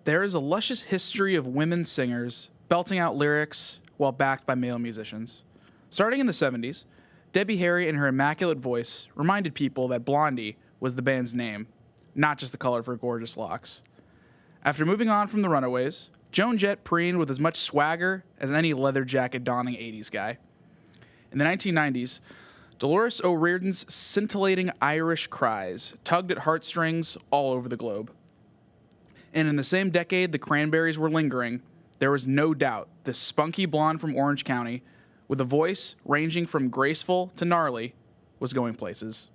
There is a luscious history of women singers belting out lyrics while backed by male musicians. Starting in the 70s, Debbie Harry and her immaculate voice reminded people that Blondie was the band's name, not just the color of her gorgeous locks. After moving on from the Runaways, Joan Jett preened with as much swagger as any leather jacket donning 80s guy. In the 1990s, Dolores O'Riordan's scintillating Irish cries tugged at heartstrings all over the globe. And in the same decade the Cranberries were lingering, there was no doubt this spunky blonde from Orange County, with a voice ranging from graceful to gnarly, was going places.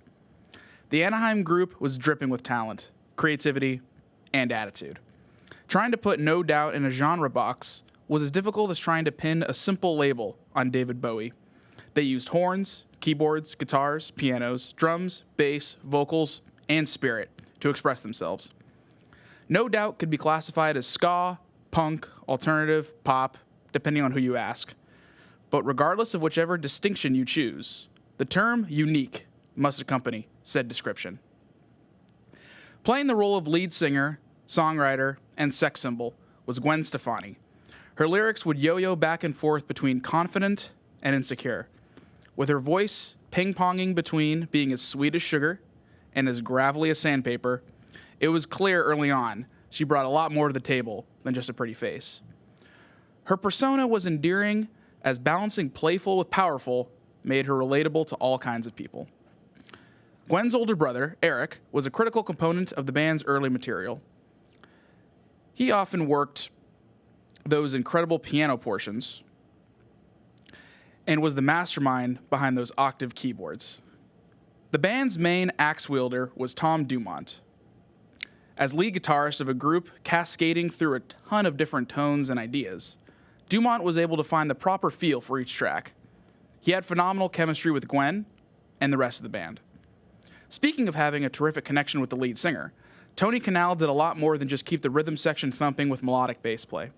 The Anaheim group was dripping with talent, creativity, and attitude. Trying to put No Doubt in a genre box was as difficult as trying to pin a simple label on David Bowie. They used horns, keyboards, guitars, pianos, drums, bass, vocals, and spirit to express themselves. No Doubt could be classified as ska, punk, alternative, pop, depending on who you ask. But regardless of whichever distinction you choose, the term unique must accompany said description. Playing the role of lead singer, songwriter, and sex symbol was Gwen Stefani. Her lyrics would yo-yo back and forth between confident and insecure, with her voice ping-ponging between being as sweet as sugar and as gravelly as sandpaper. It was clear early on she brought a lot more to the table than just a pretty face. Her persona was endearing, as balancing playful with powerful made her relatable to all kinds of people. Gwen's older brother, Eric, was a critical component of the band's early material. He often worked those incredible piano portions and was the mastermind behind those octave keyboards. The band's main axe wielder was Tom Dumont. As lead guitarist of a group cascading through a ton of different tones and ideas, Dumont was able to find the proper feel for each track. He had phenomenal chemistry with Gwen and the rest of the band. Speaking of having a terrific connection with the lead singer, Tony Kanal did a lot more than just keep the rhythm section thumping with melodic bass play.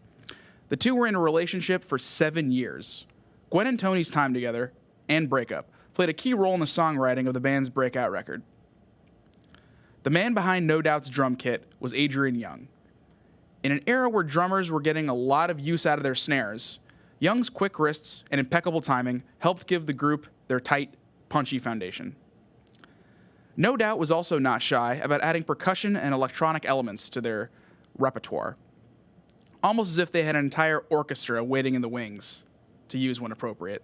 The two were in a relationship for 7 years. Gwen and Tony's time together, and breakup, played a key role in the songwriting of the band's breakout record. The man behind No Doubt's drum kit was Adrian Young. In an era where drummers were getting a lot of use out of their snares, Young's quick wrists and impeccable timing helped give the group their tight, punchy foundation. No Doubt was also not shy about adding percussion and electronic elements to their repertoire, almost as if they had an entire orchestra waiting in the wings to use when appropriate.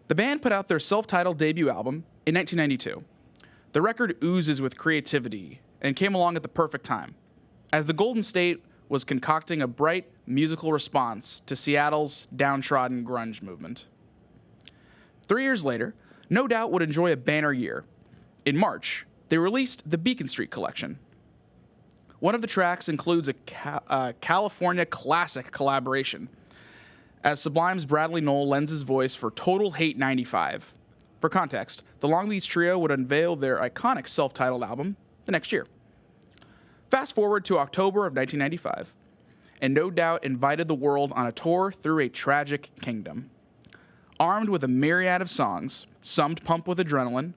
The band put out their self-titled debut album in 1992. The record oozes with creativity and came along at the perfect time, as the Golden State was concocting a bright musical response to Seattle's downtrodden grunge movement. 3 years later, No Doubt would enjoy a banner year. In March, they released the Beacon Street Collection. One of the tracks includes a California classic collaboration, as Sublime's Bradley Noel lends his voice for Total Hate 95. For context, the Long Beach Trio would unveil their iconic self-titled album the next year. Fast forward to October of 1995, and No Doubt invited the world on a tour through a tragic kingdom. Armed with a myriad of songs, some pumped with adrenaline,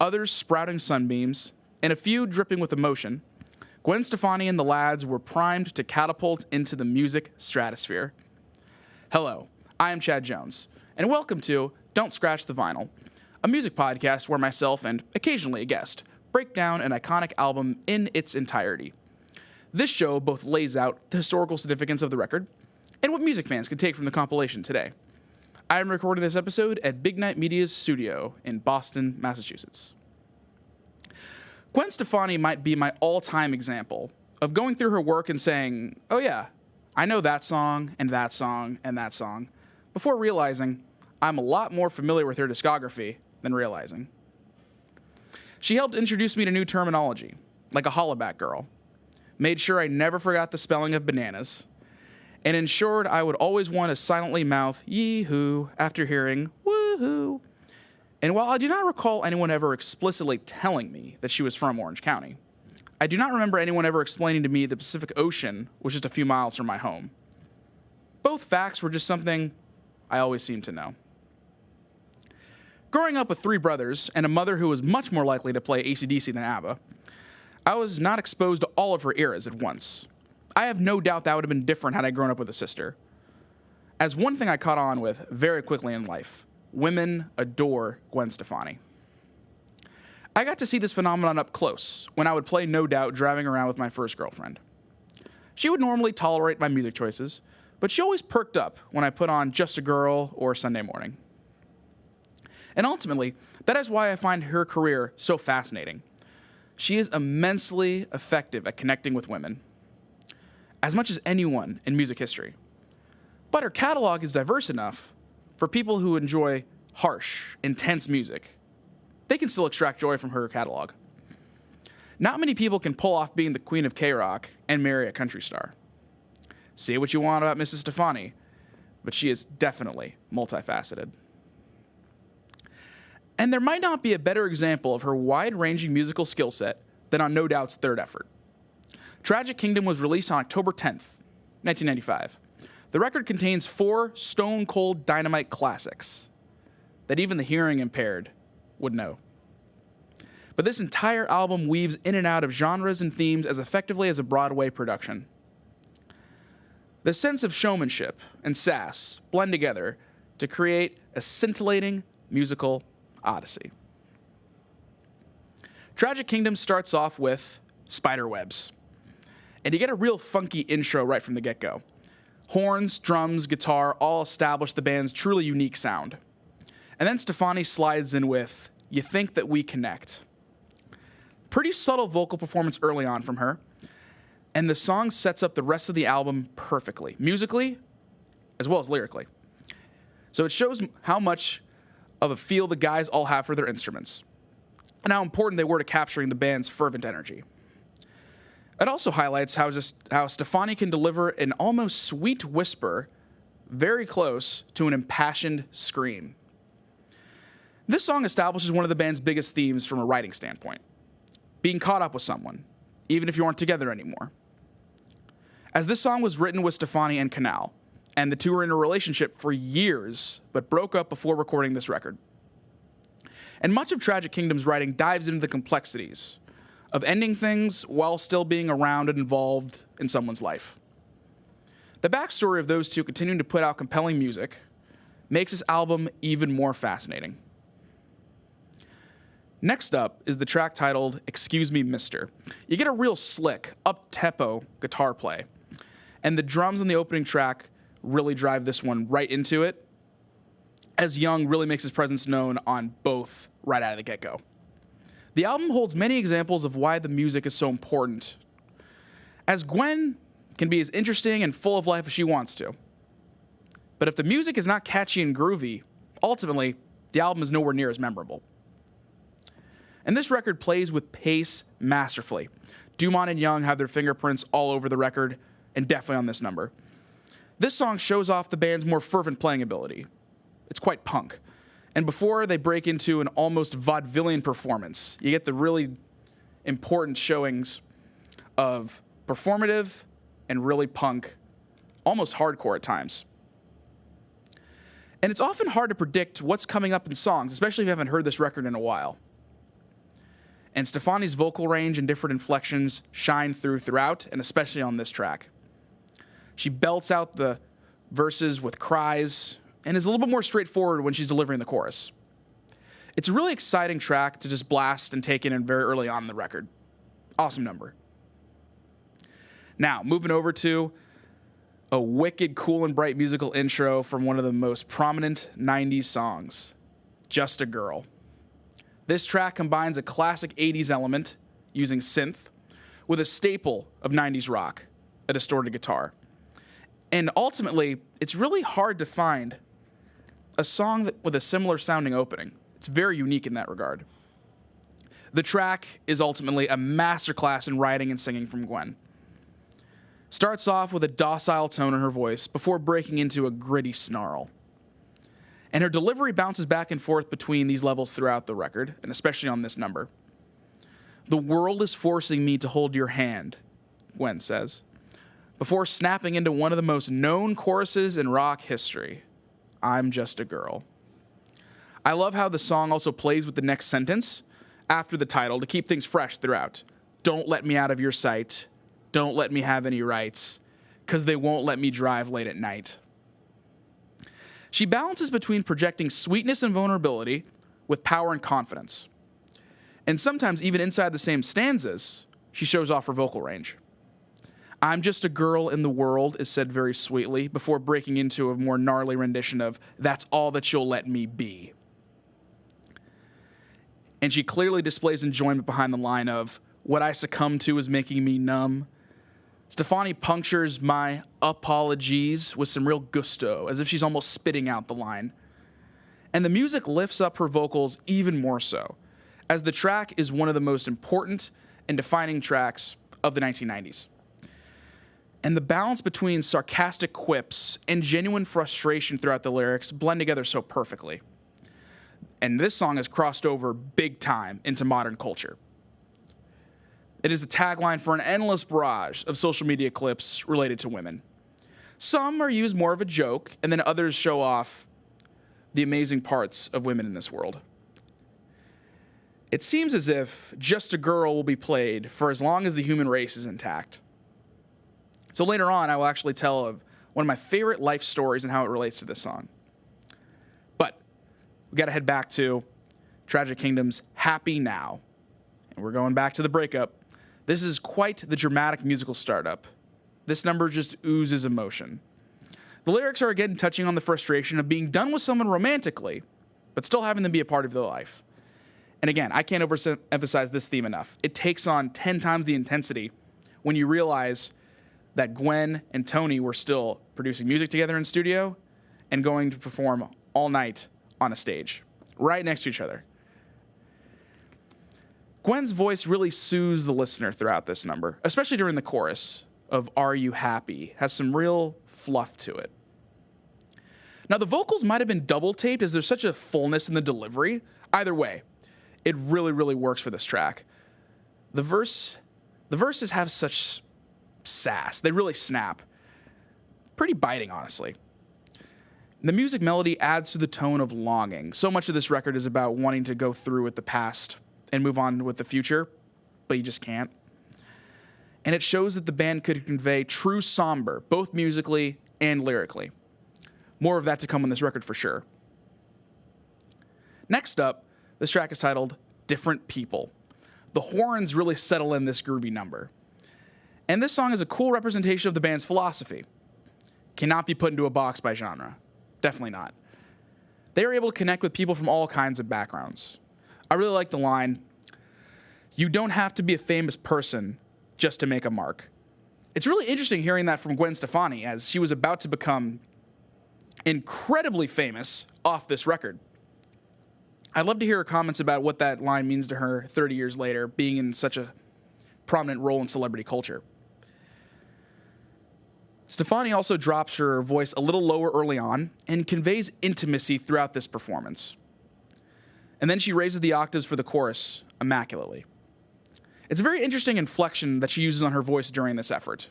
others sprouting sunbeams, and a few dripping with emotion, Gwen Stefani and the lads were primed to catapult into the music stratosphere. Hello, I am Chad Jones, and welcome to Don't Scratch the Vinyl, a music podcast where myself and occasionally a guest break down an iconic album in its entirety. This show both lays out the historical significance of the record and what music fans can take from the compilation today. I am recording this episode at Big Night Media's studio in Boston, Massachusetts. Gwen Stefani might be my all-time example of going through her work and saying, oh yeah, I know that song and that song and that song, before realizing I'm a lot more familiar with her discography than realizing. She helped introduce me to new terminology, like a hollaback girl, made sure I never forgot the spelling of bananas, and ensured I would always want to silently mouth yee-hoo after hearing woo-hoo. And while I do not recall anyone ever explicitly telling me that she was from Orange County, I do not remember anyone ever explaining to me the Pacific Ocean was just a few miles from my home. Both facts were just something I always seemed to know. Growing up with 3 brothers and a mother who was much more likely to play AC/DC than ABBA, I was not exposed to all of her eras at once. I have no doubt that would have been different had I grown up with a sister. As one thing I caught on with very quickly in life, women adore Gwen Stefani. I got to see this phenomenon up close when I would play No Doubt driving around with my first girlfriend. She would normally tolerate my music choices, but she always perked up when I put on Just a Girl or Sunday Morning. And ultimately, that is why I find her career so fascinating. She is immensely effective at connecting with women, as much as anyone in music history. But her catalog is diverse enough for people who enjoy harsh, intense music. They can still extract joy from her catalog. Not many people can pull off being the queen of K-rock and marry a country star. Say what you want about Mrs. Stefani, but she is definitely multifaceted. And there might not be a better example of her wide-ranging musical skill set than on No Doubt's third effort. Tragic Kingdom was released on October 10th, 1995. The record contains 4 stone-cold dynamite classics that even the hearing impaired would know. But this entire album weaves in and out of genres and themes as effectively as a Broadway production. The sense of showmanship and sass blend together to create a scintillating musical odyssey. Tragic Kingdom starts off with spiderwebs, and you get a real funky intro right from the get-go. Horns, drums, guitar all establish the band's truly unique sound. And then Stefani slides in with You Think That We Connect. Pretty subtle vocal performance early on from her, and the song sets up the rest of the album perfectly, musically as well as lyrically. So it shows how much of a feel the guys all have for their instruments, and how important they were to capturing the band's fervent energy. It also highlights how Stefani can deliver an almost sweet whisper very close to an impassioned scream. This song establishes one of the band's biggest themes from a writing standpoint: being caught up with someone, even if you aren't together anymore. As this song was written with Stefani and Canal, and the two were in a relationship for years, but broke up before recording this record. And much of Tragic Kingdom's writing dives into the complexities of ending things while still being around and involved in someone's life. The backstory of those two continuing to put out compelling music makes this album even more fascinating. Next up is the track titled Excuse Me, Mister. You get a real slick, up-tempo guitar play, and the drums on the opening track really drive this one right into it, as Young really makes his presence known on both right out of the get-go. The album holds many examples of why the music is so important, as Gwen can be as interesting and full of life as she wants to. But if the music is not catchy and groovy, ultimately, the album is nowhere near as memorable. And this record plays with pace masterfully. Dumont and Young have their fingerprints all over the record, and definitely on this number. This song shows off the band's more fervent playing ability. It's quite punk. And before they break into an almost vaudevillian performance, you get the really important showings of performative and really punk, almost hardcore at times. And it's often hard to predict what's coming up in songs, especially if you haven't heard this record in a while. And Stefani's vocal range and different inflections shine throughout, and especially on this track. She belts out the verses with cries and is a little bit more straightforward when she's delivering the chorus. It's a really exciting track to just blast and take in very early on in the record. Awesome number. Now, moving over to a wicked, cool, and bright musical intro from one of the most prominent 90s songs, Just a Girl. This track combines a classic 80s element, using synth, with a staple of 90s rock, a distorted guitar. And ultimately, it's really hard to find a song with a similar sounding opening. It's very unique in that regard. The track is ultimately a masterclass in writing and singing from Gwen. Starts off with a docile tone in her voice before breaking into a gritty snarl. And her delivery bounces back and forth between these levels throughout the record, and especially on this number. The world is forcing me to hold your hand, Gwen says, before snapping into one of the most known choruses in rock history, I'm just a girl. I love how the song also plays with the next sentence after the title to keep things fresh throughout. Don't let me out of your sight. don't let me have any rights, 'cause they won't let me drive late at night. She balances between projecting sweetness and vulnerability with power and confidence. And sometimes, even inside the same stanzas, she shows off her vocal range. I'm just a girl in the world is said very sweetly before breaking into a more gnarly rendition of That's all that you'll let me be. And she clearly displays enjoyment behind the line of what I succumb to is making me numb. Stefani punctures my apologies with some real gusto, as if she's almost spitting out the line. And the music lifts up her vocals even more so, as the track is one of the most important and defining tracks of the 1990s. And the balance between sarcastic quips and genuine frustration throughout the lyrics blend together so perfectly. And this song has crossed over big time into modern culture. It is a tagline for an endless barrage of social media clips related to women. Some are used more of a joke, and then others show off the amazing parts of women in this world. It seems as if Just a Girl will be played for as long as the human race is intact. So later on, I will actually tell of one of my favorite life stories and how it relates to this song. But we got to head back to Tragic Kingdom's Happy Now. And we're going back to the breakup. This is quite the dramatic musical startup. This number just oozes emotion. The lyrics are again touching on the frustration of being done with someone romantically, but still having them be a part of their life. And again, I can't overemphasize this theme enough. It takes on 10 times the intensity when you realize that Gwen and Tony were still producing music together in studio and going to perform all night on a stage, right next to each other. Gwen's voice really soothes the listener throughout this number, especially during the chorus of Are You Happy? Has some real fluff to it. Now, the vocals might have been double taped as there's such a fullness in the delivery. Either way, it really, really works for this track. The verses have such sass. They really snap. Pretty biting, honestly. The music melody adds to the tone of longing. So much of this record is about wanting to go through with the past and move on with the future, but you just can't. And it shows that the band could convey true somber, both musically and lyrically. More of that to come on this record for sure. Next up, this track is titled Different People. The horns really settle in this groovy number. And this song is a cool representation of the band's philosophy. Cannot be put into a box by genre. Definitely not. They are able to connect with people from all kinds of backgrounds. I really like the line, you don't have to be a famous person just to make a mark. It's really interesting hearing that from Gwen Stefani, as she was about to become incredibly famous off this record. I'd love to hear her comments about what that line means to her 30 years later, being in such a prominent role in celebrity culture. Stefani also drops her voice a little lower early on and conveys intimacy throughout this performance. And then she raises the octaves for the chorus immaculately. It's a very interesting inflection that she uses on her voice during this effort.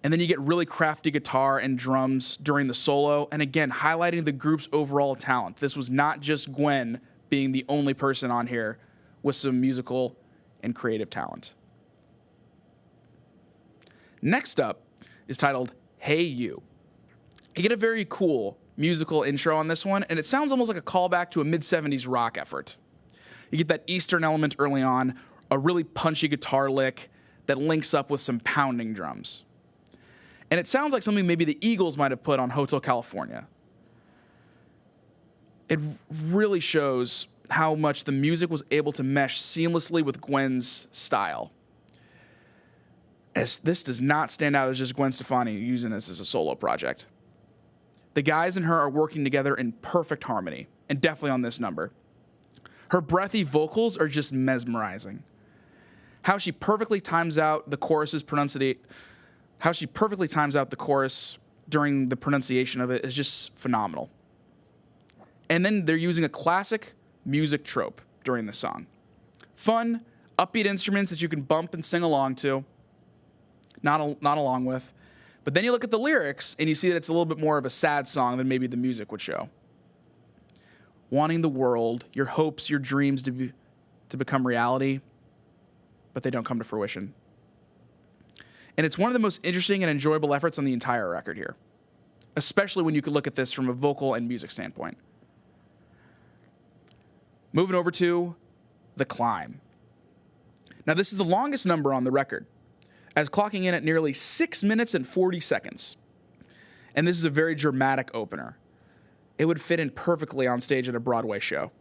And then you get really crafty guitar and drums during the solo, and again, highlighting the group's overall talent. This was not just Gwen being the only person on here with some musical and creative talent. Next up is titled Hey You. You get a very cool musical intro on this one, and it sounds almost like a callback to a mid-70s rock effort. You get that Eastern element early on, a really punchy guitar lick that links up with some pounding drums. And it sounds like something maybe the Eagles might have put on Hotel California. It really shows how much the music was able to mesh seamlessly with Gwen's style. As this does not stand out as just Gwen Stefani using this as a solo project. The guys and her are working together in perfect harmony, and definitely on this number. Her breathy vocals are just mesmerizing. How she perfectly times out the chorus's chorus during the pronunciation of it is just phenomenal. And then they're using a classic music trope during the song. Fun, upbeat instruments that you can bump and sing along to, not along with. But then you look at the lyrics and you see that it's a little bit more of a sad song than maybe the music would show. Wanting the world, your hopes, your dreams to become reality, but they don't come to fruition. And it's one of the most interesting and enjoyable efforts on the entire record here, especially when you could look at this from a vocal and music standpoint. Moving over to The Climb. Now, this is the longest number on the record, as clocking in at nearly 6 minutes and 40 seconds. And this is a very dramatic opener. It would fit in perfectly on stage at a Broadway show.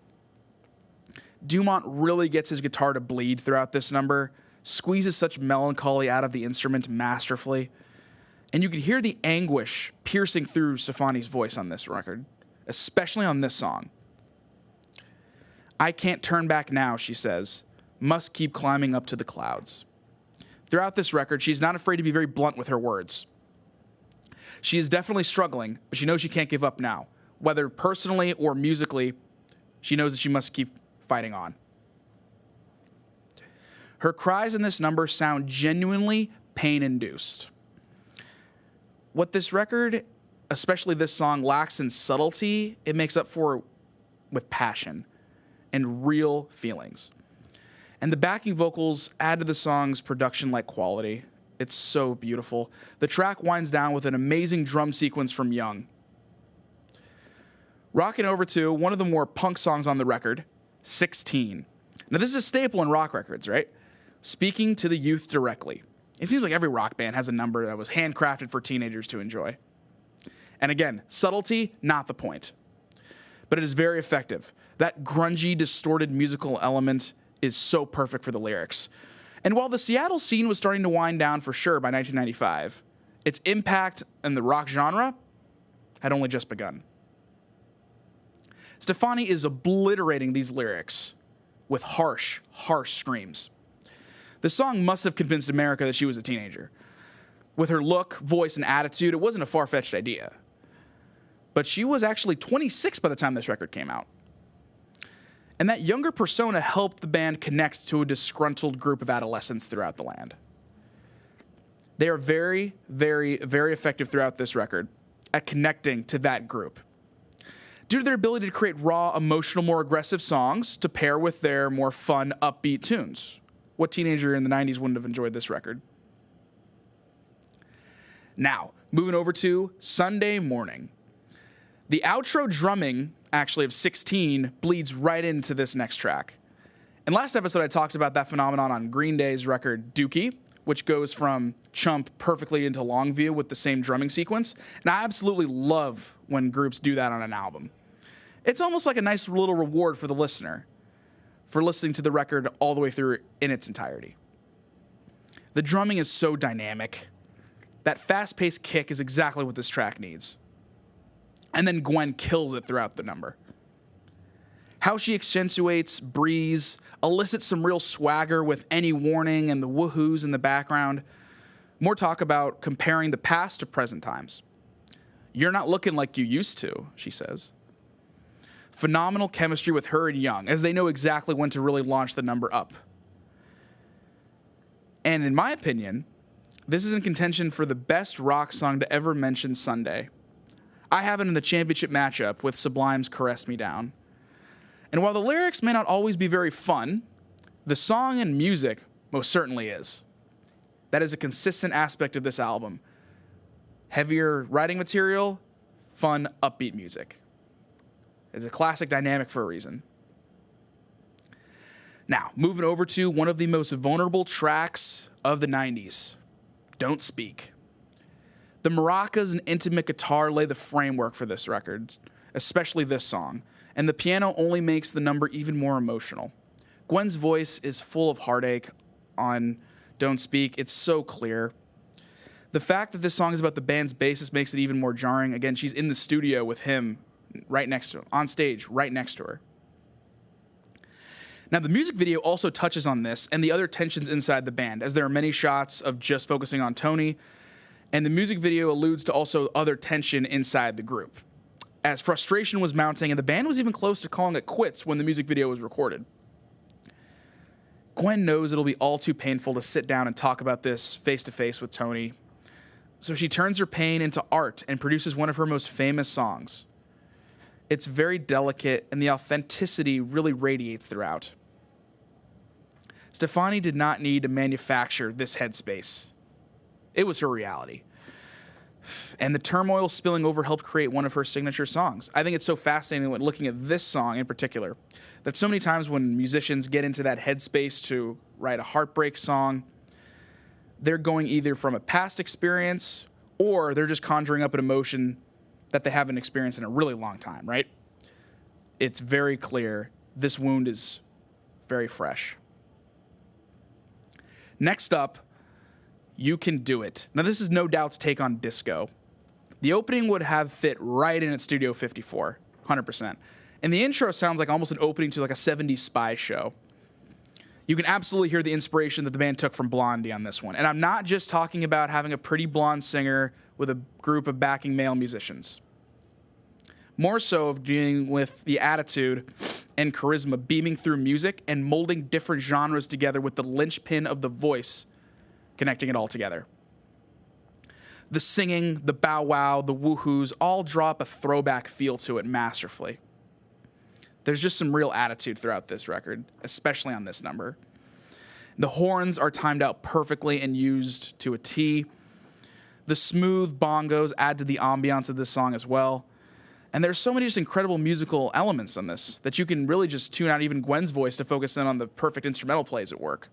Dumont really gets his guitar to bleed throughout this number, squeezes such melancholy out of the instrument masterfully, and you can hear the anguish piercing through Stefani's voice on this record, especially on this song. "I can't turn back now," she says, "must keep climbing up to the clouds." Throughout this record, she's not afraid to be very blunt with her words. She is definitely struggling, but she knows she can't give up now. Whether personally or musically, she knows that she must keep fighting on. Her cries in this number sound genuinely pain-induced. What this record, especially this song, lacks in subtlety, it makes up for with passion and real feelings. And the backing vocals add to the song's production-like quality. It's so beautiful. The track winds down with an amazing drum sequence from Young. Rocking over to one of the more punk songs on the record, 16. Now, this is a staple in rock records, right? Speaking to the youth directly. It seems like every rock band has a number that was handcrafted for teenagers to enjoy. And again, subtlety, not the point. But it is very effective. That grungy, distorted musical element is so perfect for the lyrics. And while the Seattle scene was starting to wind down for sure by 1995, its impact in the rock genre had only just begun. Stefani is obliterating these lyrics with harsh, harsh screams. The song must have convinced America that she was a teenager. With her look, voice, and attitude, it wasn't a far-fetched idea. But she was actually 26 by the time this record came out. And that younger persona helped the band connect to a disgruntled group of adolescents throughout the land. They are very, very, very effective throughout this record at connecting to that group. Due to their ability to create raw, emotional, more aggressive songs to pair with their more fun, upbeat tunes. What teenager in the 90s wouldn't have enjoyed this record? Now, moving over to Sunday Morning. The outro drumming, actually, of 16 bleeds right into this next track. In last episode, I talked about that phenomenon on Green Day's record Dookie, which goes from Chump perfectly into Longview with the same drumming sequence. And I absolutely love when groups do that on an album. It's almost like a nice little reward for the listener for listening to the record all the way through in its entirety. The drumming is so dynamic. That fast-paced kick is exactly what this track needs. And then Gwen kills it throughout the number. How she accentuates, breathes, elicits some real swagger with any warning and the woohoos in the background. More talk about comparing the past to present times. "You're not looking like you used to," she says. Phenomenal chemistry with her and Young, as they know exactly when to really launch the number up. And in my opinion, this is in contention for the best rock song to ever mention Sunday. I have it in the championship matchup with Sublime's Caress Me Down. And while the lyrics may not always be very fun, the song and music most certainly is. That is a consistent aspect of this album. Heavier writing material, fun, upbeat music. It's a classic dynamic for a reason. Now, moving over to one of the most vulnerable tracks of the 90s, Don't Speak. The maracas and intimate guitar lay the framework for this record, especially this song, and the piano only makes the number even more emotional. Gwen's voice is full of heartache on Don't Speak. It's so clear. The fact that this song is about the band's bassist makes it even more jarring. Again, she's in the studio with him right next to him, on stage, right next to her. Now, the music video also touches on this and the other tensions inside the band, as there are many shots of just focusing on Tony, and the music video alludes to also other tension inside the group, as frustration was mounting and the band was even close to calling it quits when the music video was recorded. Gwen knows it'll be all too painful to sit down and talk about this face-to-face with Tony, so she turns her pain into art and produces one of her most famous songs. It's very delicate, and the authenticity really radiates throughout. Stefani did not need to manufacture this headspace. It was her reality. And the turmoil spilling over helped create one of her signature songs. I think it's so fascinating when looking at this song in particular, that so many times when musicians get into that headspace to write a heartbreak song, they're going either from a past experience or they're just conjuring up an emotion that they haven't experienced in a really long time, right? It's very clear this wound is very fresh. Next up, You Can Do It. Now, this is No Doubt's take on disco. The opening would have fit right in at Studio 54, 100%. And the intro sounds like almost an opening to like a 70s spy show. You can absolutely hear the inspiration that the band took from Blondie on this one. And I'm not just talking about having a pretty blonde singer with a group of backing male musicians. More so of dealing with the attitude and charisma beaming through music and molding different genres together with the linchpin of the voice connecting it all together. The singing, the bow wow, the woohoos all drop a throwback feel to it masterfully. There's just some real attitude throughout this record, especially on this number. The horns are timed out perfectly and used to a T. The smooth bongos add to the ambiance of this song as well. And there's so many just incredible musical elements on this that you can really just tune out even Gwen's voice to focus in on the perfect instrumental plays at work.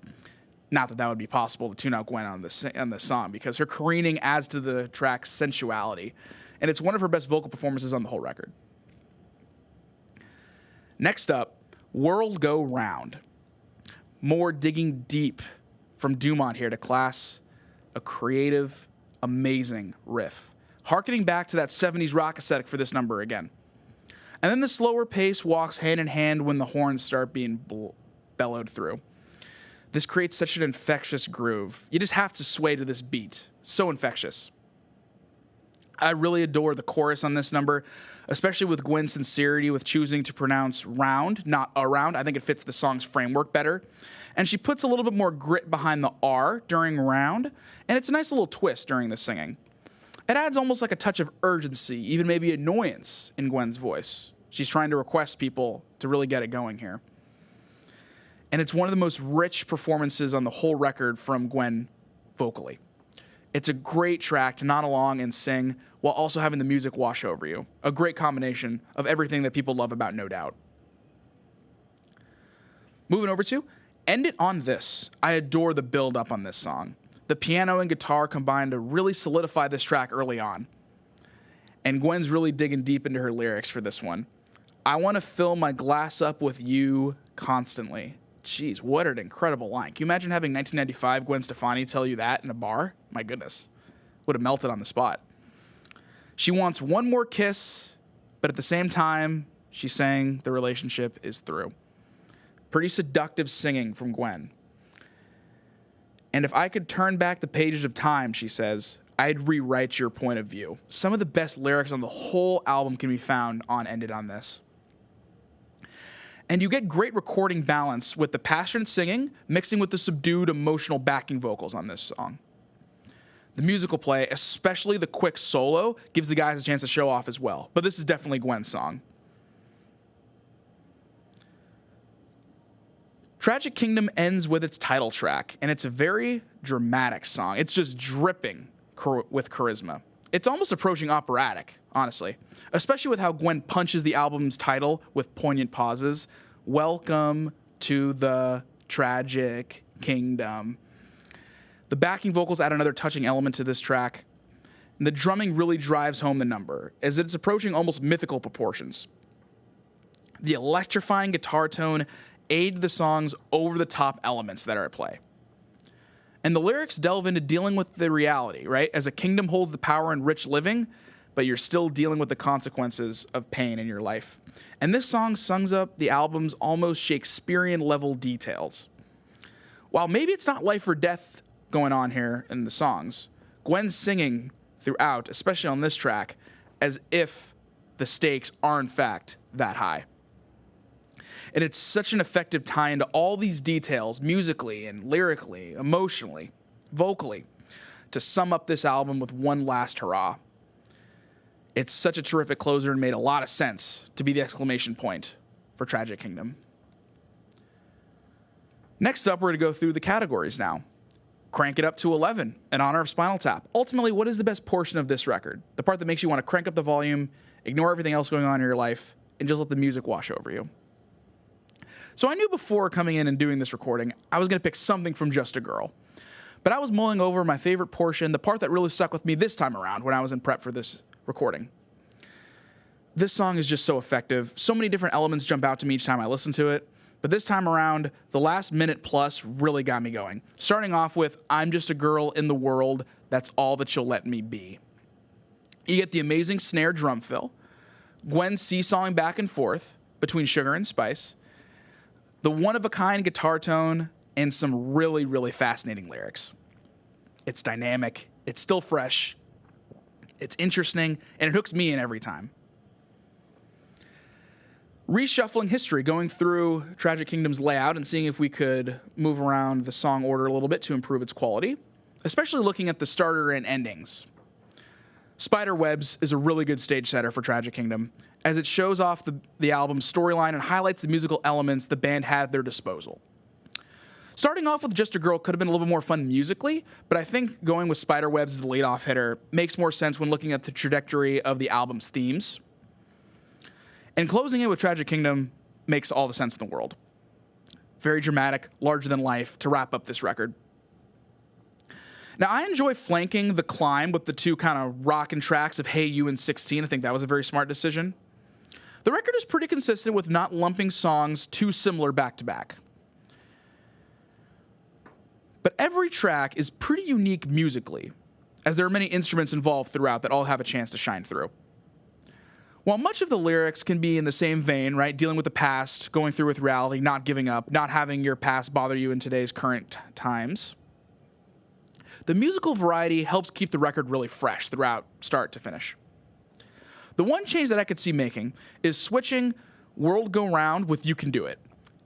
Not that that would be possible to tune out Gwen on this song, because her careening adds to the track's sensuality. And it's one of her best vocal performances on the whole record. Next up, World Go Round. More digging deep from Dumont here to class a creative, amazing riff, harkening back to that 70s rock aesthetic for this number again. And then the slower pace walks hand in hand when the horns start being bellowed through. This creates such an infectious groove. You just have to sway to this beat. So infectious. I really adore the chorus on this number, especially with Gwen's sincerity with choosing to pronounce round, not around. I think it fits the song's framework better. And she puts a little bit more grit behind the R during round, and it's a nice little twist during the singing. It adds almost like a touch of urgency, even maybe annoyance in Gwen's voice. She's trying to request people to really get it going here. And it's one of the most rich performances on the whole record from Gwen vocally. It's a great track to nod along and sing while also having the music wash over you. A great combination of everything that people love about No Doubt. Moving over to End It On This. I adore the build-up on this song. The piano and guitar combine to really solidify this track early on. And Gwen's really digging deep into her lyrics for this one. I want to fill my glass up with you constantly. Jeez, what an incredible line. Can you imagine having 1995 Gwen Stefani tell you that in a bar? My goodness. Would have melted on the spot. She wants one more kiss, but at the same time, she's saying the relationship is through. Pretty seductive singing from Gwen. And if I could turn back the pages of time, she says, I'd rewrite your point of view. Some of the best lyrics on the whole album can be found on End It On This. And you get great recording balance with the passionate singing mixing with the subdued emotional backing vocals on this song. The musical play, especially the quick solo, gives the guys a chance to show off as well. But this is definitely Gwen's song. Tragic Kingdom ends with its title track, and it's a very dramatic song. It's just dripping with charisma. It's almost approaching operatic, honestly, especially with how Gwen punches the album's title with poignant pauses. Welcome to the Tragic Kingdom. The backing vocals add another touching element to this track. And the drumming really drives home the number, as it's approaching almost mythical proportions. The electrifying guitar tone aids the song's over-the-top elements that are at play. And the lyrics delve into dealing with the reality, right? As a kingdom holds the power in rich living, but you're still dealing with the consequences of pain in your life. And this song sums up the album's almost Shakespearean-level details. While maybe it's not life or death going on here in the songs, Gwen's singing throughout, especially on this track, as if the stakes are in fact that high. And it's such an effective tie into all these details, musically and lyrically, emotionally, vocally, to sum up this album with one last hurrah. It's such a terrific closer and made a lot of sense to be the exclamation point for Tragic Kingdom. Next up, we're going to go through the categories now. Crank It Up to 11 in honor of Spinal Tap. Ultimately, what is the best portion of this record? The part that makes you want to crank up the volume, ignore everything else going on in your life, and just let the music wash over you. So I knew before coming in and doing this recording, I was going to pick something from Just a Girl. But I was mulling over my favorite portion, the part that really stuck with me this time around when I was in prep for this recording. This song is just so effective. So many different elements jump out to me each time I listen to it. But this time around, the last minute plus really got me going. Starting off with, I'm just a girl in the world, that's all that you'll let me be. You get the amazing snare drum fill, Gwen seesawing back and forth between sugar and spice, the one-of-a-kind guitar tone, and some really, really fascinating lyrics. It's dynamic, it's still fresh, it's interesting, and it hooks me in every time. Reshuffling history, going through Tragic Kingdom's layout and seeing if we could move around the song order a little bit to improve its quality, especially looking at the starter and endings. Spiderwebs is a really good stage setter for Tragic Kingdom, as it shows off the album's storyline and highlights the musical elements the band had at their disposal. Starting off with Just a Girl could have been a little bit more fun musically, but I think going with Spiderwebs as the lead-off hitter makes more sense when looking at the trajectory of the album's themes. And closing it with Tragic Kingdom makes all the sense in the world. Very dramatic, larger than life to wrap up this record. Now, I enjoy flanking The Climb with the two kind of rockin' tracks of Hey You and 16. I think that was a very smart decision. The record is pretty consistent with not lumping songs too similar back to back. But every track is pretty unique musically, as there are many instruments involved throughout that all have a chance to shine through. While much of the lyrics can be in the same vein, right, dealing with the past, going through with reality, not giving up, not having your past bother you in today's current times, the musical variety helps keep the record really fresh throughout start to finish. The one change that I could see making is switching World Go Round with You Can Do It,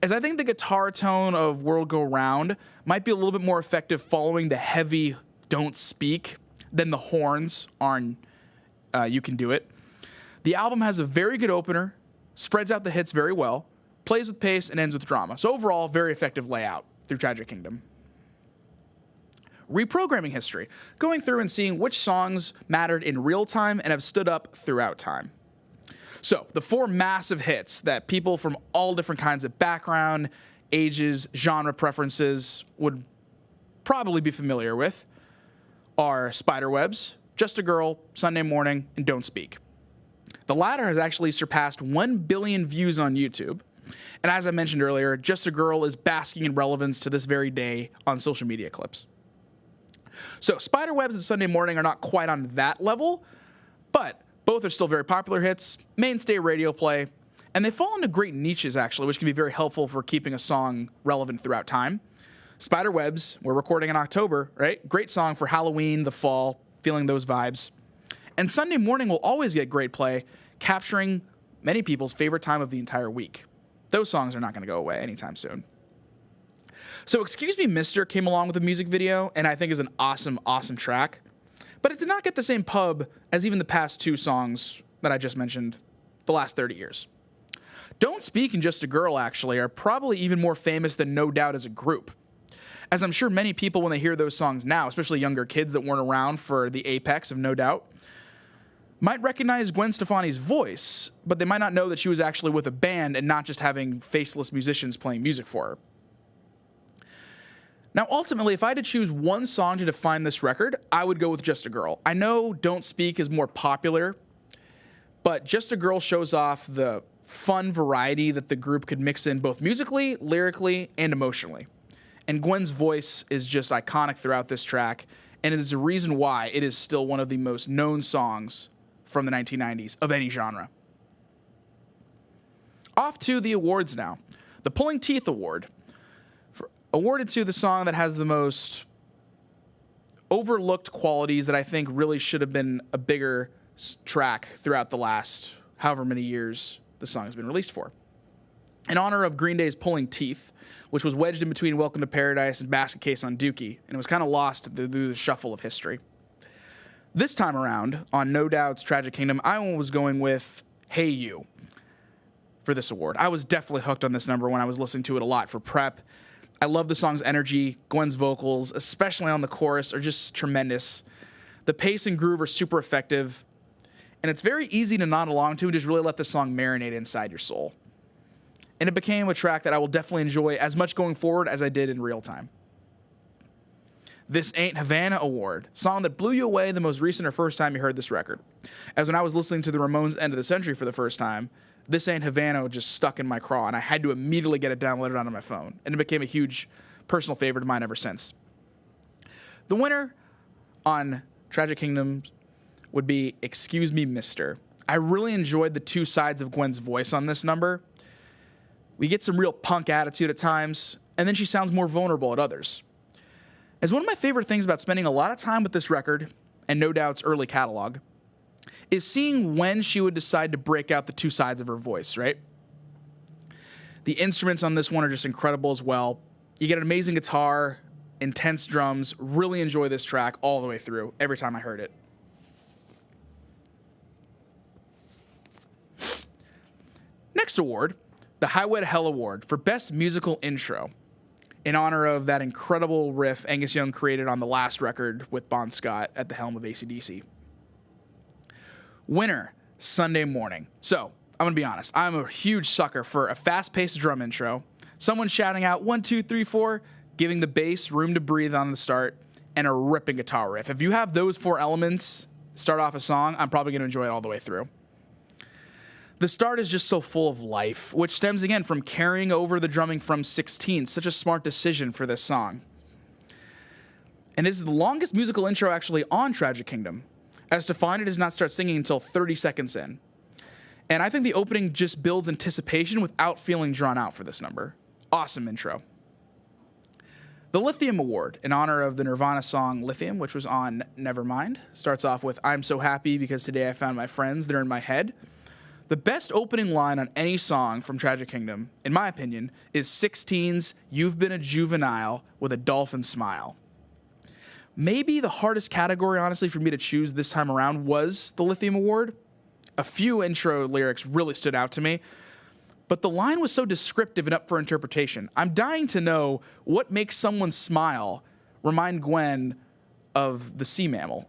as I think the guitar tone of World Go Round might be a little bit more effective following the heavy Don't Speak than the horns on You Can Do It. The album has a very good opener, spreads out the hits very well, plays with pace, and ends with drama. So overall, very effective layout through Tragic Kingdom. Reprogramming history, going through and seeing which songs mattered in real time and have stood up throughout time. So the four massive hits that people from all different kinds of background, ages, genre preferences would probably be familiar with are Spiderwebs, Just a Girl, Sunday Morning, and Don't Speak. The latter has actually surpassed 1 billion views on YouTube. And as I mentioned earlier, Just a Girl is basking in relevance to this very day on social media clips. So Spiderwebs and Sunday Morning are not quite on that level, but both are still very popular hits, mainstay radio play, and they fall into great niches, actually, which can be very helpful for keeping a song relevant throughout time. Spiderwebs, we're recording in October, right? Great song for Halloween, the fall, feeling those vibes. And Sunday Morning will always get great play, capturing many people's favorite time of the entire week. Those songs are not going to go away anytime soon. So Excuse Me Mister came along with a music video, and I think is an awesome, awesome track. But it did not get the same pub as even the past two songs that I just mentioned the last 30 years. Don't Speak and Just a Girl, actually, are probably even more famous than No Doubt as a group. As I'm sure many people, when they hear those songs now, especially younger kids that weren't around for the apex of No Doubt, might recognize Gwen Stefani's voice, but they might not know that she was actually with a band and not just having faceless musicians playing music for her. Now, ultimately, if I had to choose one song to define this record, I would go with Just a Girl. I know Don't Speak is more popular, but Just a Girl shows off the fun variety that the group could mix in both musically, lyrically, and emotionally. And Gwen's voice is just iconic throughout this track, and it is the reason why it is still one of the most known songs from the 1990s of any genre. Off to the awards now. The Pulling Teeth Award, awarded to the song that has the most overlooked qualities that I think really should have been a bigger track throughout the last however many years the song has been released for. In honor of Green Day's Pulling Teeth, which was wedged in between Welcome to Paradise and Basket Case on Dookie, and it was kind of lost through the shuffle of history. This time around, on No Doubt's Tragic Kingdom, I was going with Hey You for this award. I was definitely hooked on this number when I was listening to it a lot for prep. I love the song's energy. Gwen's vocals, especially on the chorus, are just tremendous. The pace and groove are super effective, and it's very easy to nod along to and just really let the song marinate inside your soul. And it became a track that I will definitely enjoy as much going forward as I did in real time. This Ain't Havana Award, song that blew you away the most recent or first time you heard this record. As when I was listening to the Ramones' End of the Century for the first time, This Ain't Havana just stuck in my craw, and I had to immediately get it downloaded onto my phone, and it became a huge personal favorite of mine ever since. The winner on Tragic Kingdom would be Excuse Me, Mister. I really enjoyed the two sides of Gwen's voice on this number. We get some real punk attitude at times, and then she sounds more vulnerable at others. As one of my favorite things about spending a lot of time with this record, and No Doubt's early catalog, is seeing when she would decide to break out the two sides of her voice, right? The instruments on this one are just incredible as well. You get an amazing guitar, intense drums. Really enjoy this track all the way through, every time I heard it. Next award, the Highway to Hell Award for Best Musical Intro, in honor of that incredible riff Angus Young created on the last record with Bon Scott at the helm of AC/DC. Winner, Sunday Morning. So, I'm going to be honest. I'm a huge sucker for a fast-paced drum intro, someone shouting out 1, 2, 3, 4, giving the bass room to breathe on the start, and a ripping guitar riff. If you have those four elements start off a song, I'm probably going to enjoy it all the way through. The start is just so full of life, which stems again from carrying over the drumming from 16. Such a smart decision for this song. And it is the longest musical intro actually on Tragic Kingdom, as Stefani does not start singing until 30 seconds in. And I think the opening just builds anticipation without feeling drawn out for this number. Awesome intro. The Lithium Award, in honor of the Nirvana song Lithium, which was on Nevermind, starts off with, I'm so happy because today I found my friends, they're in my head. The best opening line on any song from Tragic Kingdom, in my opinion, is 16's You've Been a Juvenile with a Dolphin Smile. Maybe the hardest category, honestly, for me to choose this time around was the Lithium Award. A few intro lyrics really stood out to me, but the line was so descriptive and up for interpretation. I'm dying to know what makes someone smile remind Gwen of the sea mammal.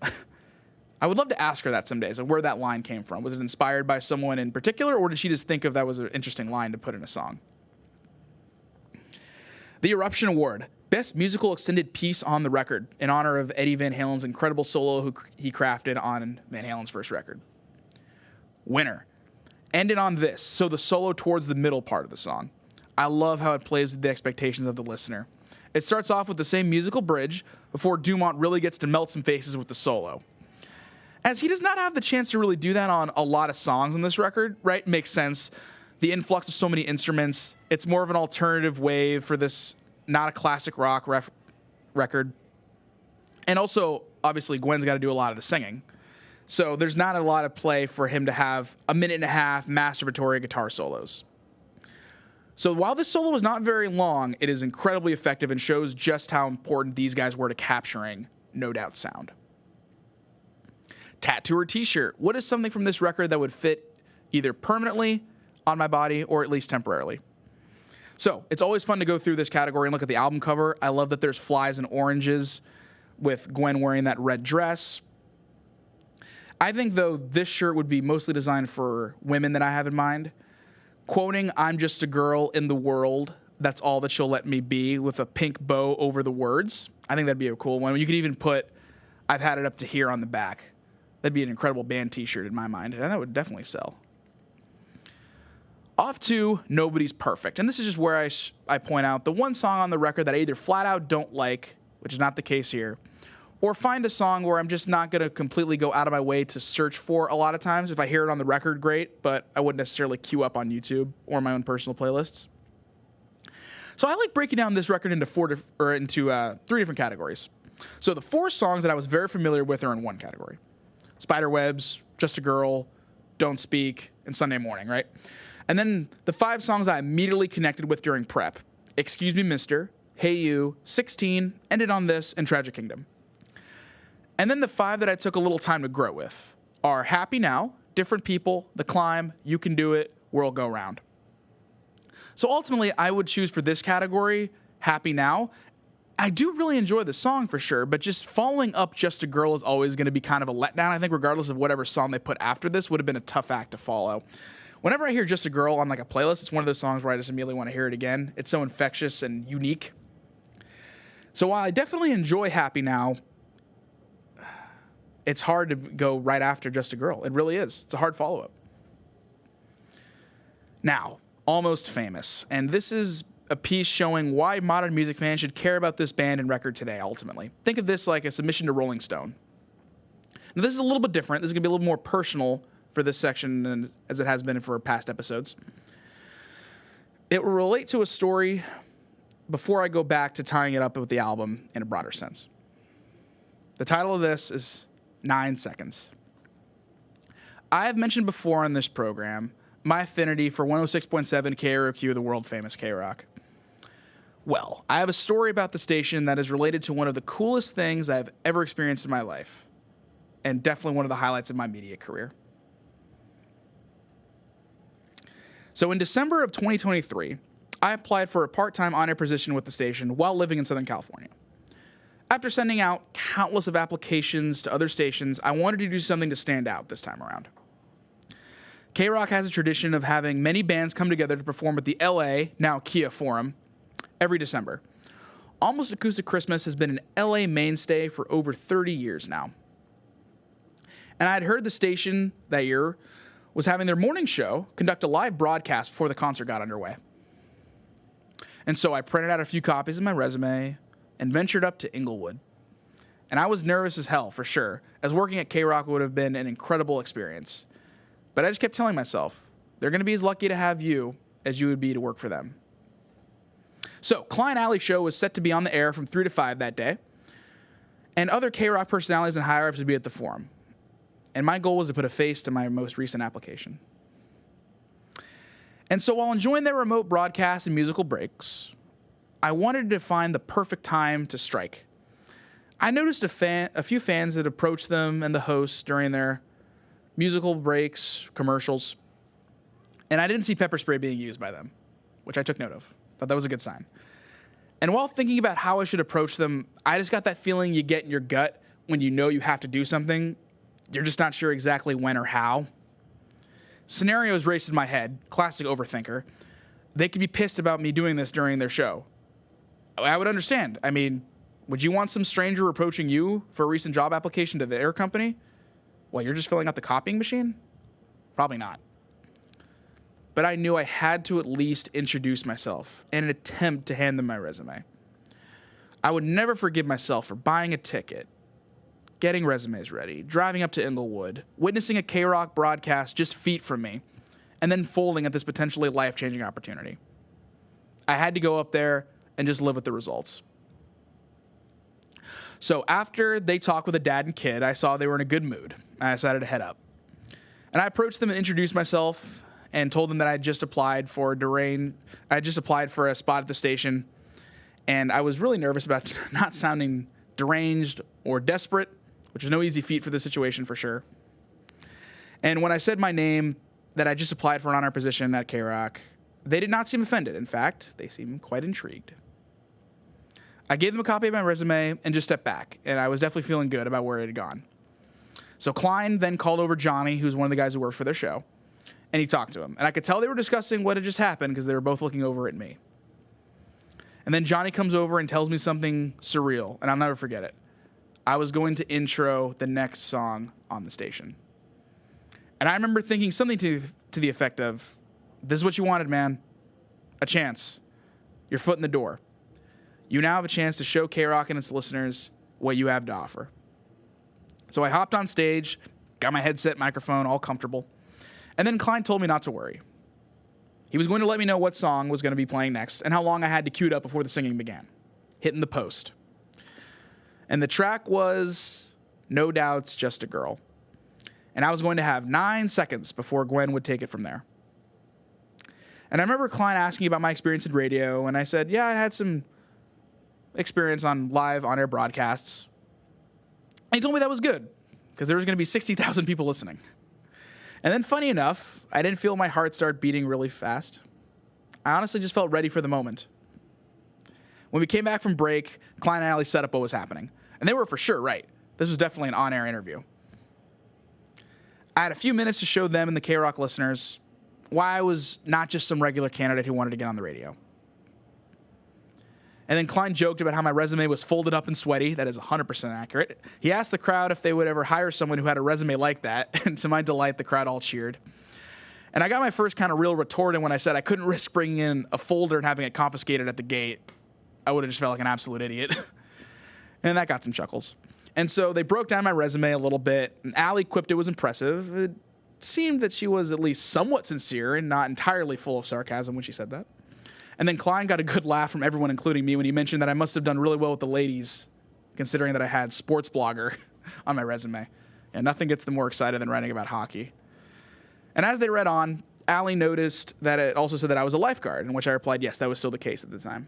I would love to ask her that some days, where that line came from. Was it inspired by someone in particular, or did she just think of that was an interesting line to put in a song? The Eruption Award, Best Musical Extended Piece on the Record, in honor of Eddie Van Halen's incredible solo who he crafted on Van Halen's first record. Winner. Ended on this, so the solo towards the middle part of the song. I love how it plays with the expectations of the listener. It starts off with the same musical bridge before Dumont really gets to melt some faces with the solo. As he does not have the chance to really do that on a lot of songs on this record, right? Makes sense. The influx of so many instruments. It's more of an alternative wave for this, not a classic rock record. And also, obviously, Gwen's got to do a lot of the singing. So there's not a lot of play for him to have a minute and a half masturbatory guitar solos. So while this solo is not very long, it is incredibly effective and shows just how important these guys were to capturing No Doubt sound. Tattoo or t-shirt. What is something from this record that would fit either permanently on my body or at least temporarily? So it's always fun to go through this category and look at the album cover. I love that there's flies and oranges with Gwen wearing that red dress. I think, though, this shirt would be mostly designed for women that I have in mind. Quoting, I'm just a girl in the world. That's all that she'll let me be, with a pink bow over the words. I think that'd be a cool one. You could even put, I've had it up to here on the back. That'd be an incredible band t-shirt in my mind, and that would definitely sell. Off to Nobody's Perfect. And this is just where I point out the one song on the record that I either flat out don't like, which is not the case here, or find a song where I'm just not going to completely go out of my way to search for a lot of times. If I hear it on the record, great, but I wouldn't necessarily queue up on YouTube or my own personal playlists. So I like breaking down this record into three different categories. So the four songs that I was very familiar with are in one category. Spiderwebs, Just a Girl, Don't Speak, and Sunday Morning, right? And then the five songs I immediately connected with during prep. Excuse Me, Mister, Hey You, 16, Ended on This, and Tragic Kingdom. And then the five that I took a little time to grow with are Happy Now, Different People, The Climb, You Can Do It, World Go Round. So ultimately, I would choose for this category Happy Now. I do really enjoy the song for sure, but just following up Just a Girl is always going to be kind of a letdown. I think regardless of whatever song they put after this would have been a tough act to follow. Whenever I hear Just a Girl on like a playlist, it's one of those songs where I just immediately want to hear it again. It's so infectious and unique. So while I definitely enjoy Happy Now, it's hard to go right after Just a Girl. It really is. It's a hard follow-up. Now, Almost Famous. And this is a piece showing why modern music fans should care about this band and record today, ultimately. Think of this like a submission to Rolling Stone. Now, this is a little bit different. This is going to be a little more personal for this section as it has been for past episodes. It will relate to a story before I go back to tying it up with the album in a broader sense. The title of this is 9 Seconds. I have mentioned before on this program my affinity for 106.7 KROQ, the world-famous K-Rock. Well, I have a story about the station that is related to one of the coolest things I've ever experienced in my life, and definitely one of the highlights of my media career. So in December of 2023, I applied for a part-time on-air position with the station while living in Southern California. After sending out countless of applications to other stations, I wanted to do something to stand out this time around. K-Rock has a tradition of having many bands come together to perform at the LA, now Kia Forum, every December. Almost Acoustic Christmas has been an LA mainstay for over 30 years now. And I had heard the station that year was having their morning show conduct a live broadcast before the concert got underway. And so I printed out a few copies of my resume and ventured up to Inglewood. And I was nervous as hell, for sure, as working at K-Rock would have been an incredible experience. But I just kept telling myself, they're going to be as lucky to have you as you would be to work for them. So, Klein Alley Show was set to be on the air from 3 to 5 that day, and other K-Rock personalities and higher-ups would be at the forum. And my goal was to put a face to my most recent application. And so while enjoying their remote broadcasts and musical breaks, I wanted to find the perfect time to strike. I noticed a few fans that approached them and the hosts during their musical breaks, commercials, and I didn't see pepper spray being used by them, which I took note of. Thought that was a good sign. And while thinking about how I should approach them, I just got that feeling you get in your gut when you know you have to do something. You're just not sure exactly when or how. Scenarios raced in my head, classic overthinker. They could be pissed about me doing this during their show. I would understand. I mean, would you want some stranger approaching you for a recent job application to their company? Well, you're just filling out the copying machine? Probably not. But I knew I had to at least introduce myself and attempt to hand them my resume. I would never forgive myself for buying a ticket, getting resumes ready, driving up to Inglewood, witnessing a K-Rock broadcast just feet from me, and then folding at this potentially life-changing opportunity. I had to go up there and just live with the results. So after they talked with a dad and kid, I saw they were in a good mood, and I decided to head up. And I approached them and introduced myself and told them that I had just applied for a spot at the station, and I was really nervous about not sounding deranged or desperate, which was no easy feat for this situation for sure. And when I said my name, that I just applied for an honor position at K-Rock, they did not seem offended. In fact, they seemed quite intrigued. I gave them a copy of my resume and just stepped back, and I was definitely feeling good about where it had gone. So Klein then called over Johnny, who's one of the guys who worked for their show, and he talked to him. And I could tell they were discussing what had just happened because they were both looking over at me. And then Johnny comes over and tells me something surreal, and I'll never forget it. I was going to intro the next song on the station. And I remember thinking something to the effect of, this is what you wanted, man. A chance. Your foot in the door. You now have a chance to show K-Rock and its listeners what you have to offer. So I hopped on stage, got my headset, microphone, all comfortable. And then Klein told me not to worry. He was going to let me know what song was going to be playing next and how long I had to cue it up before the singing began. Hitting the post. And the track was, no doubts, Just a Girl. And I was going to have 9 seconds before Gwen would take it from there. And I remember Klein asking about my experience in radio, and I said, yeah, I had some experience on live on-air broadcasts. And he told me that was good, because there was going to be 60,000 people listening. And then, funny enough, I didn't feel my heart start beating really fast. I honestly just felt ready for the moment. When we came back from break, Klein and Allie set up what was happening. And they were for sure right. This was definitely an on-air interview. I had a few minutes to show them and the K-Rock listeners why I was not just some regular candidate who wanted to get on the radio. And then Klein joked about how my resume was folded up and sweaty. That is 100% accurate. He asked the crowd if they would ever hire someone who had a resume like that. And to my delight, the crowd all cheered. And I got my first kind of real retort in when I said I couldn't risk bringing in a folder and having it confiscated at the gate. I would have just felt like an absolute idiot. And that got some chuckles. And so they broke down my resume a little bit, and Allie quipped it was impressive. It seemed that she was at least somewhat sincere and not entirely full of sarcasm when she said that. And then Klein got a good laugh from everyone, including me, when he mentioned that I must have done really well with the ladies, considering that I had sports blogger on my resume. And nothing gets them more excited than writing about hockey. And as they read on, Allie noticed that it also said that I was a lifeguard, in which I replied, yes, that was still the case at the time.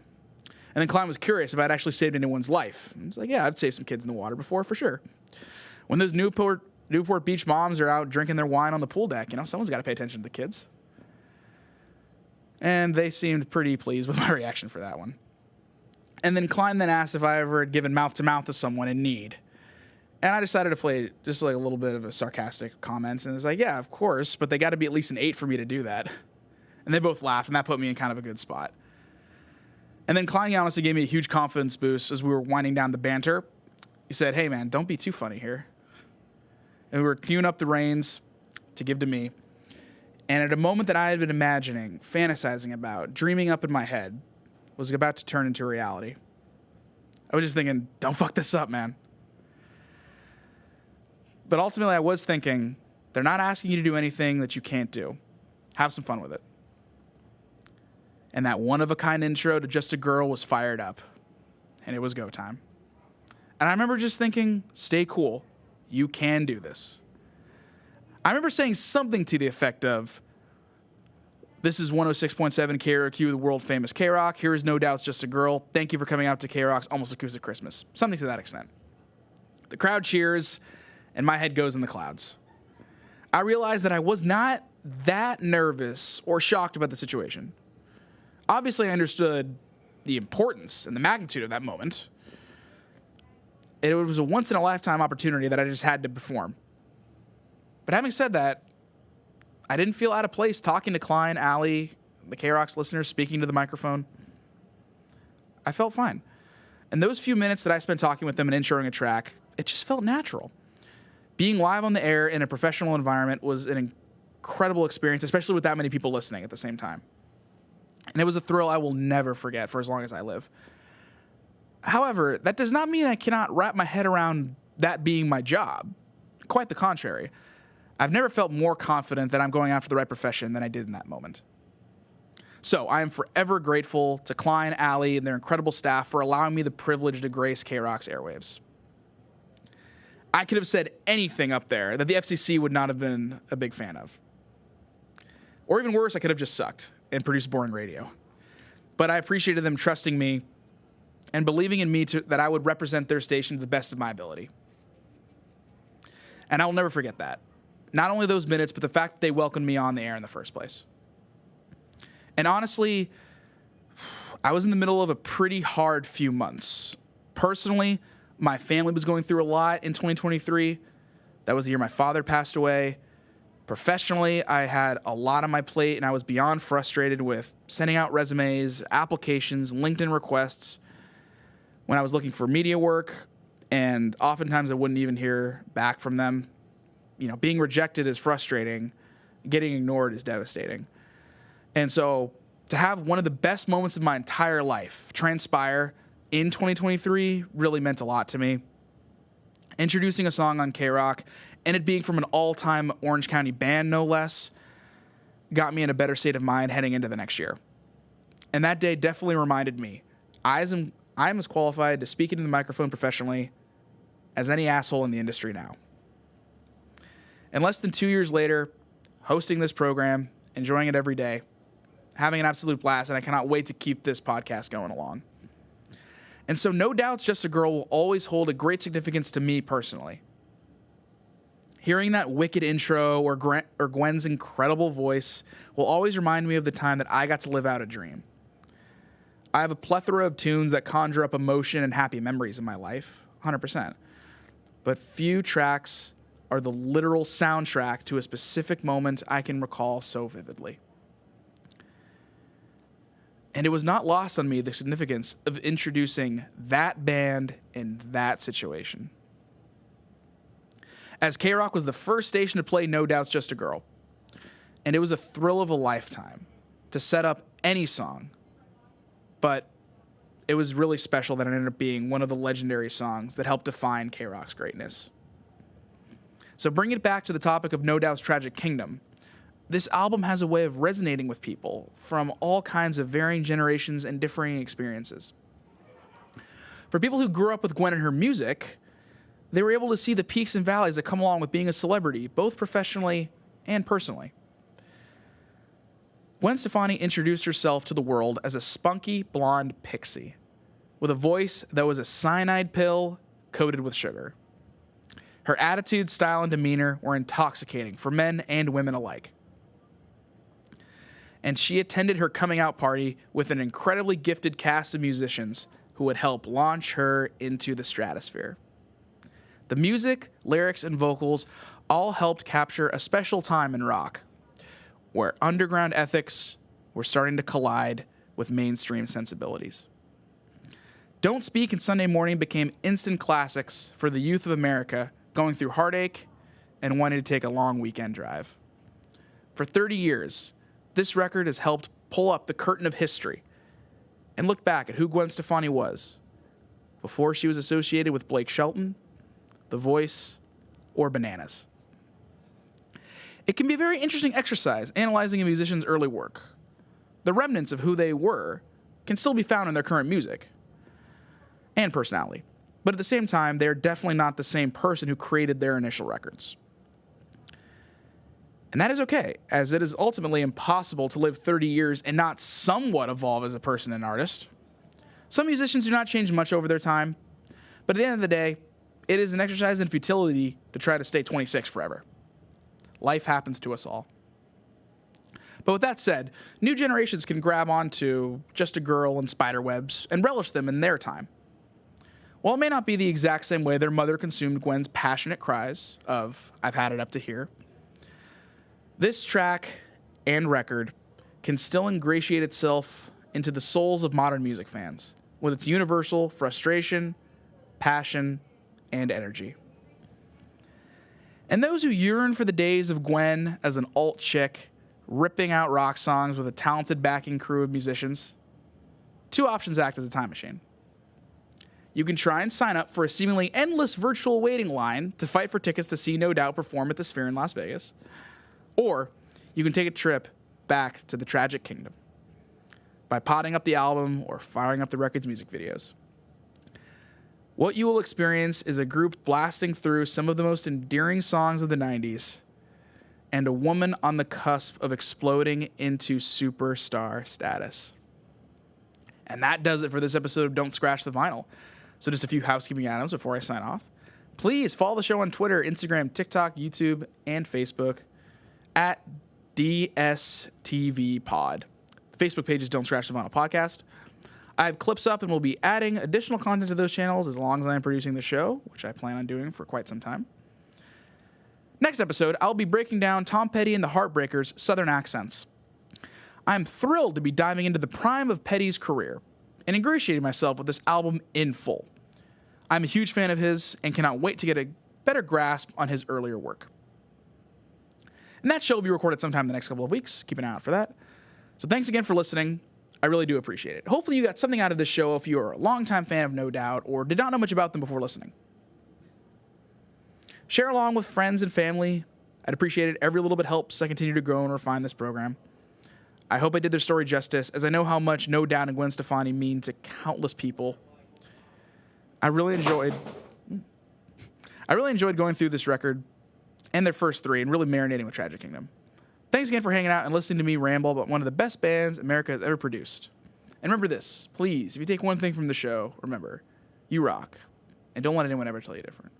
And then Klein was curious if I'd actually saved anyone's life. I was like, yeah, I've saved some kids in the water before, for sure. When those Newport Beach moms are out drinking their wine on the pool deck, someone's got to pay attention to the kids. And they seemed pretty pleased with my reaction for that one. And then Klein then asked if I ever had given mouth-to-mouth to someone in need. And I decided to play just like a little bit of a sarcastic comment. And it was like, yeah, of course, but they got to be at least an 8 for me to do that. And they both laughed, and that put me in kind of a good spot. And then Klein honestly gave me a huge confidence boost as we were winding down the banter. He said, hey, man, don't be too funny here. And we were queuing up the reins to give to me. And at a moment that I had been imagining, fantasizing about, dreaming up in my head, was about to turn into reality. I was just thinking, don't fuck this up, man. But ultimately, I was thinking, they're not asking you to do anything that you can't do. Have some fun with it. And that one-of-a-kind intro to Just a Girl was fired up. And it was go time. And I remember just thinking, stay cool. You can do this. I remember saying something to the effect of, this is 106.7 KROQ, the world-famous K-Rock. Here is No Doubt's Just a Girl. Thank you for coming out to K-Rock's Almost Acoustic Christmas. Something to that extent. The crowd cheers, and my head goes in the clouds. I realized that I was not that nervous or shocked about the situation. Obviously, I understood the importance and the magnitude of that moment. It was a once-in-a-lifetime opportunity that I just had to perform. But having said that, I didn't feel out of place talking to Klein, Allie, the K-Rock's listeners, speaking to the microphone. I felt fine. And those few minutes that I spent talking with them and introing a track, it just felt natural. Being live on the air in a professional environment was an incredible experience, especially with that many people listening at the same time. And it was a thrill I will never forget for as long as I live. However, that does not mean I cannot wrap my head around that being my job. Quite the contrary. I've never felt more confident that I'm going after the right profession than I did in that moment. So I am forever grateful to Klein, Allie, and their incredible staff for allowing me the privilege to grace K-Rock's airwaves. I could have said anything up there that the FCC would not have been a big fan of. Or even worse, I could have just sucked and produced boring radio. But I appreciated them trusting me and believing in me that I would represent their station to the best of my ability. And I will never forget that. Not only those minutes, but the fact that they welcomed me on the air in the first place. And honestly, I was in the middle of a pretty hard few months. Personally, my family was going through a lot in 2023. That was the year my father passed away. Professionally, I had a lot on my plate, and I was beyond frustrated with sending out resumes, applications, LinkedIn requests when I was looking for media work, and oftentimes I wouldn't even hear back from them. Being rejected is frustrating. Getting ignored is devastating. And so to have one of the best moments of my entire life transpire in 2023 really meant a lot to me. Introducing a song on K-Rock and it being from an all-time Orange County band, no less, got me in a better state of mind heading into the next year. And that day definitely reminded me, I am as qualified to speak into the microphone professionally as any asshole in the industry now. And less than 2 years later, hosting this program, enjoying it every day, having an absolute blast, and I cannot wait to keep this podcast going along. And so No Doubt's Just a Girl will always hold a great significance to me personally. Hearing that wicked intro or Gwen's incredible voice will always remind me of the time that I got to live out a dream. I have a plethora of tunes that conjure up emotion and happy memories in my life, 100%. But few tracks are the literal soundtrack to a specific moment I can recall so vividly. And it was not lost on me the significance of introducing that band in that situation. As K-Rock was the first station to play No Doubt's Just a Girl, and it was a thrill of a lifetime to set up any song, but it was really special that it ended up being one of the legendary songs that helped define K-Rock's greatness. So bringing it back to the topic of No Doubt's Tragic Kingdom, this album has a way of resonating with people from all kinds of varying generations and differing experiences. For people who grew up with Gwen and her music, they were able to see the peaks and valleys that come along with being a celebrity, both professionally and personally. Gwen Stefani introduced herself to the world as a spunky blonde pixie with a voice that was a cyanide pill coated with sugar. Her attitude, style, and demeanor were intoxicating for men and women alike. And she attended her coming out party with an incredibly gifted cast of musicians who would help launch her into the stratosphere. The music, lyrics, and vocals all helped capture a special time in rock, where underground ethics were starting to collide with mainstream sensibilities. Don't Speak and Sunday Morning became instant classics for the youth of America going through heartache and wanting to take a long weekend drive. For 30 years, this record has helped pull up the curtain of history and look back at who Gwen Stefani was before she was associated with Blake Shelton, The Voice, or Bananas. It can be a very interesting exercise analyzing a musician's early work. The remnants of who they were can still be found in their current music and personality, but at the same time, they are definitely not the same person who created their initial records. And that is okay, as it is ultimately impossible to live 30 years and not somewhat evolve as a person and artist. Some musicians do not change much over their time, but at the end of the day, it is an exercise in futility to try to stay 26 forever. Life happens to us all. But with that said, new generations can grab onto Just a Girl and Spiderwebs and relish them in their time. While it may not be the exact same way their mother consumed Gwen's passionate cries of, "I've had it up to here," this track and record can still ingratiate itself into the souls of modern music fans with its universal frustration, passion, and energy. And those who yearn for the days of Gwen as an alt chick ripping out rock songs with a talented backing crew of musicians, two options act as a time machine. You can try and sign up for a seemingly endless virtual waiting line to fight for tickets to see No Doubt perform at the Sphere in Las Vegas. Or you can take a trip back to the Tragic Kingdom by potting up the album or firing up the record's music videos. What you will experience is a group blasting through some of the most endearing songs of the 90s and a woman on the cusp of exploding into superstar status. And that does it for this episode of Don't Scratch the Vinyl. So just a few housekeeping items before I sign off. Please follow the show on Twitter, Instagram, TikTok, YouTube, and Facebook at DSTVPod. The Facebook page is Don't Scratch the Vinyl Podcast. I have clips up and will be adding additional content to those channels as long as I am producing the show, which I plan on doing for quite some time. Next episode, I'll be breaking down Tom Petty and the Heartbreakers' Southern accents. I'm thrilled to be diving into the prime of Petty's career and ingratiating myself with this album in full. I'm a huge fan of his and cannot wait to get a better grasp on his earlier work. And that show will be recorded sometime in the next couple of weeks. Keep an eye out for that. So thanks again for listening. I really do appreciate it. Hopefully you got something out of this show if you're a longtime fan of No Doubt or did not know much about them before listening. Share along with friends and family. I'd appreciate it. Every little bit helps I continue to grow and refine this program. I hope I did their story justice, as I know how much No Doubt and Gwen Stefani mean to countless people. I really enjoyed going through this record and their first three and really marinating with Tragic Kingdom. Thanks again for hanging out and listening to me ramble about one of the best bands America has ever produced. And remember this, please, if you take one thing from the show, remember, you rock. And don't let anyone ever tell you different.